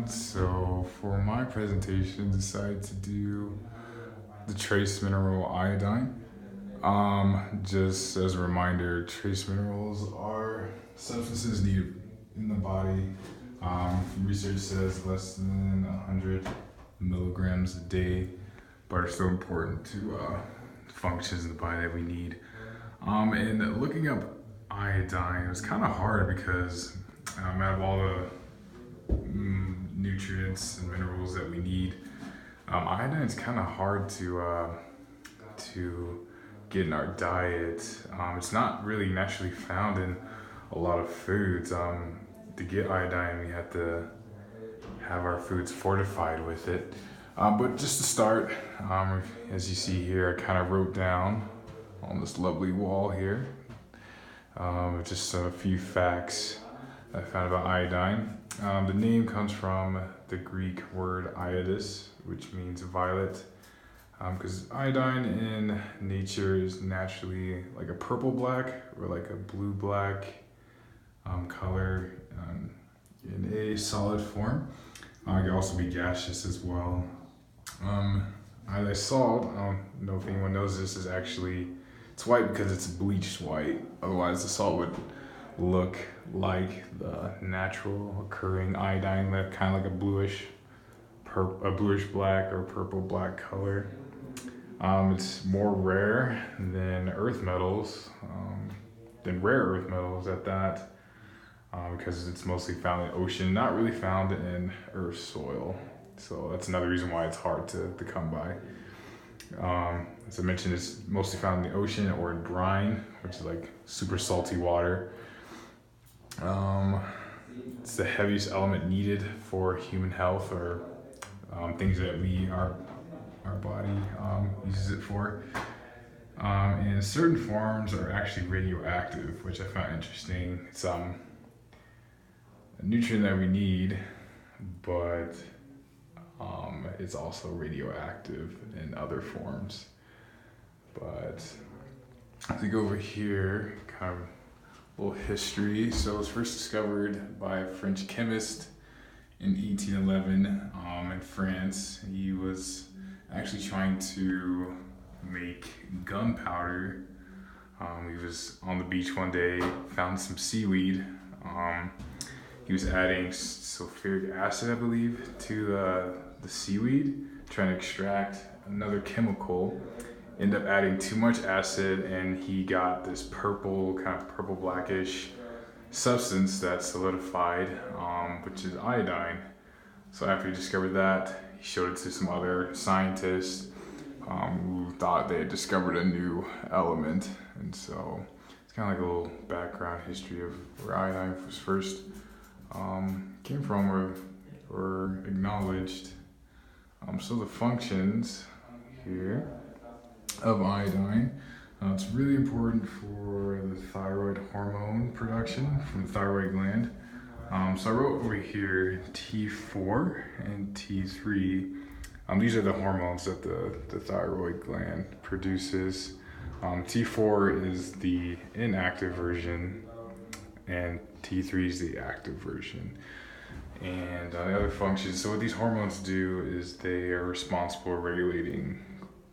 everyone. So for my presentation, I decided to do the trace mineral iodine. Just as a reminder, trace minerals are substances needed in the body. Research says less than 100 milligrams a day, but are still important to functions in the body that we need. And looking up iodine was kind of hard because out of all the nutrients and minerals that we need, iodine is kind of hard to get in our diet. It's not really naturally found in a lot of foods. To get iodine, we have to have our foods fortified with it. But just to start, as you see here, I kind of wrote down on this lovely wall here just a few facts I found about iodine. The name comes from the Greek word iodis, which means violet, because iodine in nature is naturally like a purple black or like a blue black color in a solid form. It can also be gaseous as well. Iodized salt, I don't know if anyone knows this, is actually, it's white because it's bleached white. Otherwise the salt would look like the natural occurring iodine, that kind of like a bluish black or purple black color. It's more rare than rare earth metals at that, because it's mostly found in the ocean, not really found in earth soil. So that's another reason why it's hard to come by. As I mentioned, it's mostly found in the ocean or in brine, which is like super salty water. It's the heaviest element needed for human health, or things that our body uses it for. And certain forms are actually radioactive, which I found interesting. It's a nutrient that we need, but it's also radioactive in other forms. But if we go over here, kind of a little history. So it was first discovered by a French chemist in 1811 in France. He was actually trying to make gunpowder. He was on the beach one day, found some seaweed. He was adding sulfuric acid, I believe, to the seaweed, trying to extract another chemical. Ended up adding too much acid, and he got this purple blackish substance that solidified, which is iodine. So after he discovered that, he showed it to some other scientists who thought they had discovered a new element. And so it's kind of like a little background history of where iodine was first came from or acknowledged. So the functions here of iodine. It's really important for the thyroid hormone production from the thyroid gland. So I wrote over here T4 and T3. These are the hormones that the thyroid gland produces. T4 is the inactive version, and T3 is the active version. And the other functions, so what these hormones do is they are responsible for regulating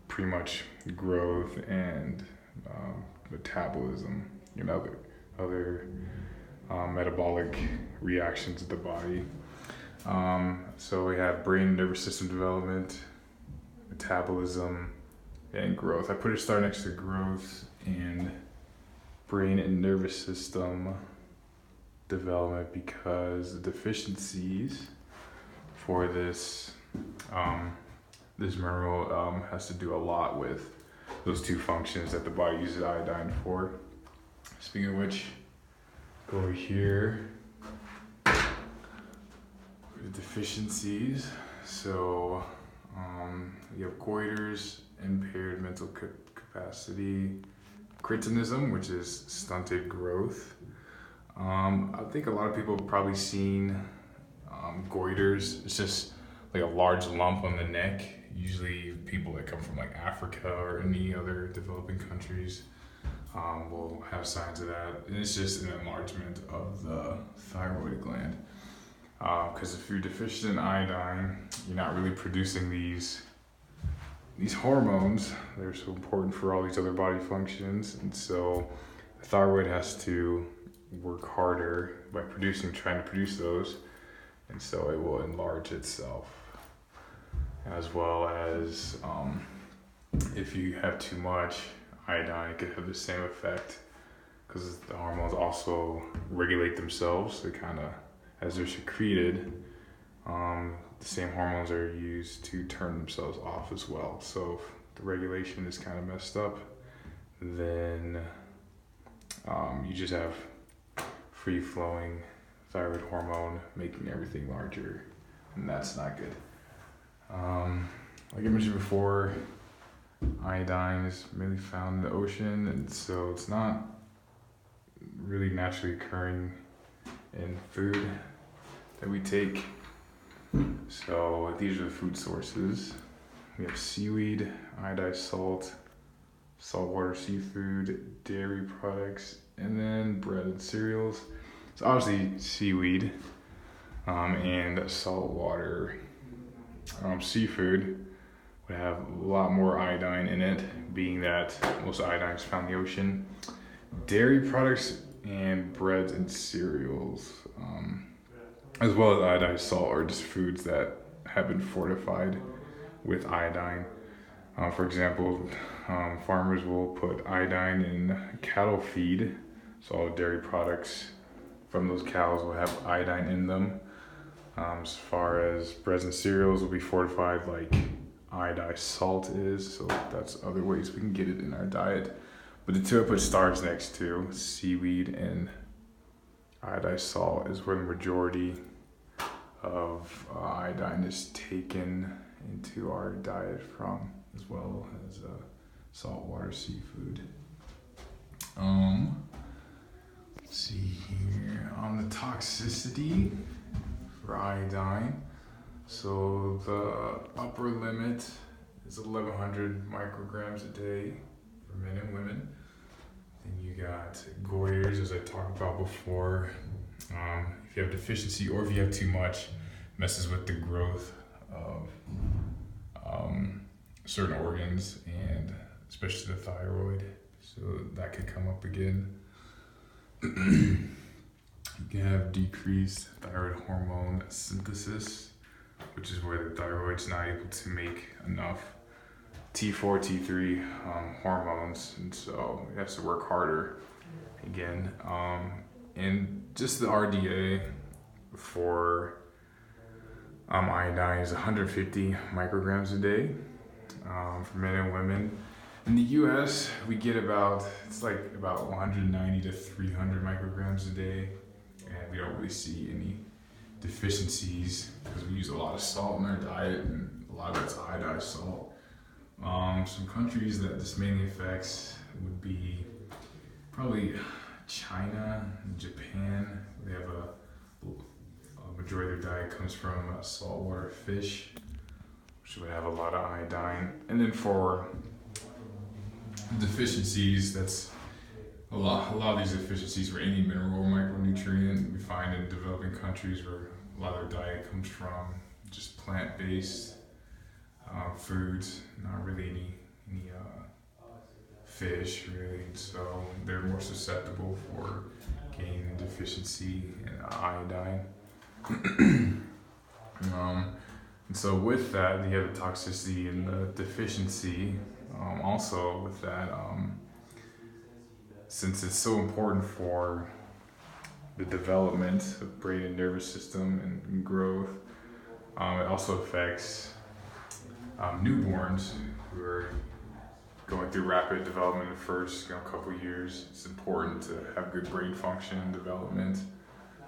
pretty much growth and metabolism and other metabolic reactions of the body. So we have brain and nervous system development, metabolism, and growth. I put a star next to growth and brain and nervous system development because the deficiencies for this mineral has to do a lot with those two functions that the body uses iodine for. Speaking of which, go over here for the deficiencies. So you have goiters, impaired mental capacity, cretinism, which is stunted growth. I think a lot of people have probably seen goiters. It's just like a large lump on the neck. Usually people that come from like Africa or any other developing countries will have signs of that. And it's just an enlargement of the thyroid gland. Because if you're deficient in iodine, you're not really producing these hormones. They're so important for all these other body functions, and so the thyroid has to work harder by trying to produce those, and so it will enlarge itself. As well as if you have too much iodine, it could have the same effect because the hormones also regulate themselves. They kind of, as they're secreted, the same hormones are used to turn themselves off as well. So if the regulation is kind of messed up, then you just have free-flowing thyroid hormone making everything larger, and that's not good. Like I mentioned before, iodine is mainly found in the ocean, and so it's not really naturally occurring in food that we take. So these are the food sources. We have seaweed, iodized salt, saltwater seafood, dairy products, and then bread and cereals. So obviously seaweed and saltwater seafood would have a lot more iodine in it, being that most iodine is found in the ocean. Dairy products and breads and cereals, as well as iodized salt, are just foods that have been fortified with iodine. For example, farmers will put iodine in cattle feed, so all dairy products from those cows will have iodine in them. As far as breads and cereals will be fortified like iodized salt is, so that's other ways we can get it in our diet. But the two I put stars next to, seaweed and iodized salt, is where the majority of iodine is taken into our diet from, as well as saltwater seafood. Let's see here on the toxicity for iodine. So the upper limit is 1,100 micrograms a day for men and women. Then you got goiters, as I talked about before. If you have deficiency or if you have too much, messes with the growth of certain organs and especially the thyroid. So that could come up again. You can have decreased thyroid hormone synthesis, which is where the thyroid's not able to make enough T4, T3 hormones, and so it has to work harder again. And just the RDA for iodine is 150 micrograms a day for men and women. In the US, we get about 190 to 300 micrograms a day, and we don't really see any deficiencies because we use a lot of salt in our diet, and a lot of it's iodized salt. Some countries that this mainly affects would be probably China and Japan. They have a majority of their diet comes from saltwater fish, which would have a lot of iodine. And then for deficiencies, that's a lot of these deficiencies for any mineral or micronutrient we find in developing countries where a lot of their diet comes from just plant-based foods, not really any fish really, so they're more susceptible for gaining deficiency in iodine. And so with that, you have the toxicity and the deficiency. Also with that, since it's so important for the development of brain and nervous system and growth, it also affects newborns who are going through rapid development in the first couple years. It's important to have good brain function and development,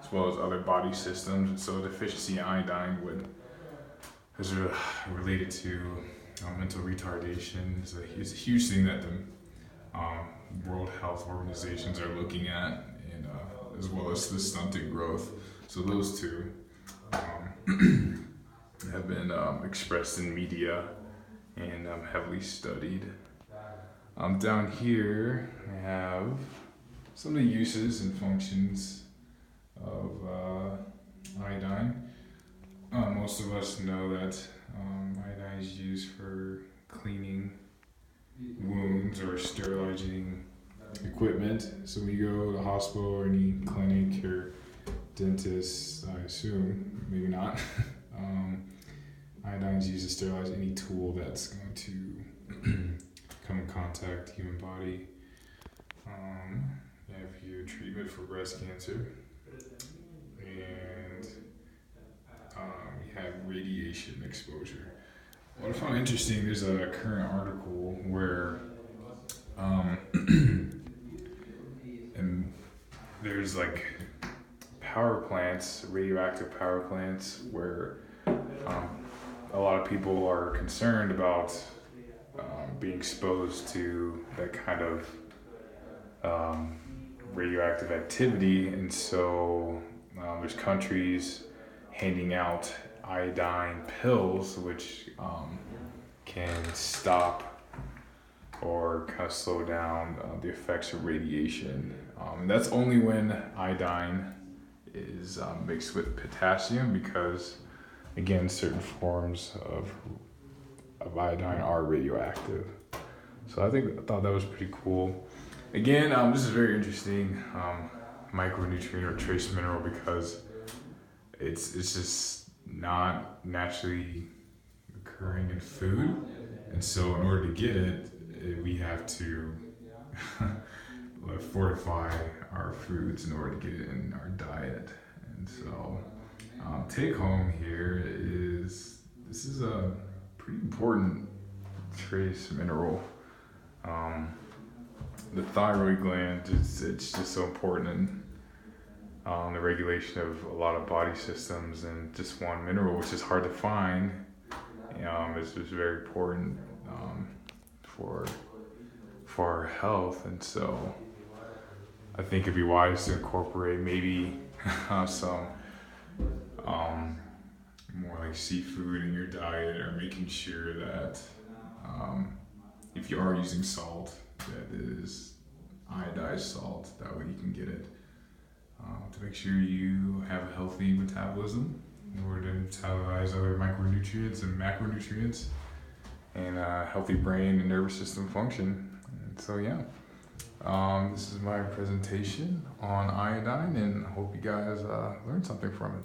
as well as other body systems. And so deficiency in iodine is related to mental retardation. It's a huge thing that the World Health Organizations are looking at, and as well as the stunted growth. So those two have been expressed in media and heavily studied. Down here, I have some of the uses and functions of iodine. Most of us know that iodine is used for cleaning wounds or sterilizing equipment. So when you go to the hospital or any clinic or dentist, I assume, maybe not, iodine is used to sterilize any tool that's going to come in contact with the human body. You have your treatment for breast cancer, and you have radiation exposure. What I found interesting, there's a current article where and there's like power plants, radioactive power plants, where a lot of people are concerned about being exposed to that kind of radioactive activity, and so there's countries handing out iodine pills, which can stop or kind of slow down the effects of radiation. And that's only when iodine is mixed with potassium, because again, certain forms of iodine are radioactive. So I thought that was pretty cool. Again, this is very interesting micronutrient or trace mineral, because it's just not naturally occurring in food, and so in order to get it, we have to fortify our foods in order to get it in our diet. And so take home here is, this is a pretty important trace mineral. The thyroid gland, it's just so important in the regulation of a lot of body systems, and just one mineral, which is hard to find, is just very important for our health. And so I think it'd be wise to incorporate maybe some more like seafood in your diet, or making sure that if you are using salt, that it is iodized salt. That way you can get it to make sure you have a healthy metabolism in order to metabolize other micronutrients and macronutrients, and healthy brain and nervous system function. And so this is my presentation on iodine, and I hope you guys learned something from it.